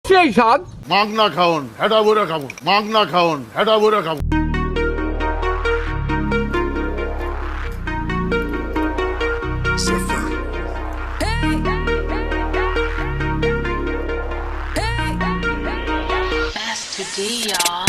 সেই স্বাদ মাগ না খাওন হেডা বইরা খাবো, মাগ না খাওন হেডা বইরা খাবো। Master D, y'all.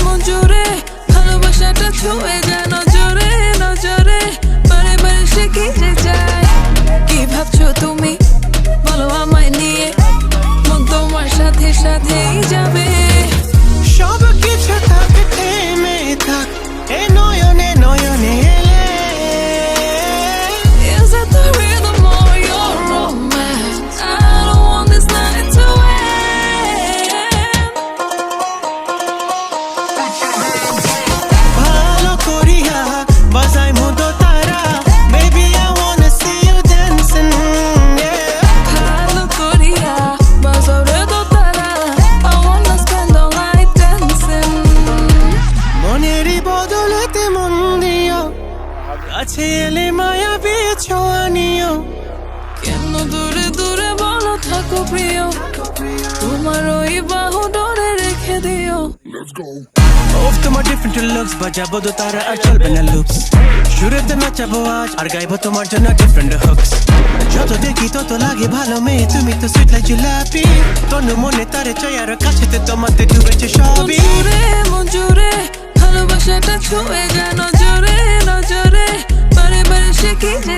মন জুড়ে ভালোবাসাটা ছুঁয়ে যায় নজরে নজরে বারে বারে সে কেটে যায়। কি ভাবছো তুমি বলো আমায় নিয়ে, মন তোমার সাথে সাথেই যাবে। সব কিছু থাকে থেমে থাক এ নয়নে নয়নে এলে। Is that the rhythm or your romance? I don't want this night to end. ভালো করিয়া বাজাই মুদো তারা, baby I wanna see you dancing, yeah. ভালো করিয়া বাজাও রে দোতারা, I wanna spend all night dancing. মনেরই বদলেতে মন দিও, কাছে এলে মায়াবী ছোঁয়া নিও। কেন দূরে দূরে বলো থাকো প্রিয়, তোমার ওই বাহু ডোরে রেখে দিও। ওফ তোমার ডিফারেন্ট লুকস, বাজাবো দো তারা আর চলবে না লুপস। শুরুতে নাচাবো আজ আর গাইবো তোমার জন্য ডিফারেন্ট হুকস। যত দেখি তত লাগে ভালো মেয়ে, তুমি তো সুইট লাইক জিলাপি। তনু মনে তারে চাই আর কাছেতে তোমাতে ডুবেছে সবই। মন জুড়ে ভালোবাসাটা ছুঁয়ে যায় নজরে নজরে বারে বারে সে কি যে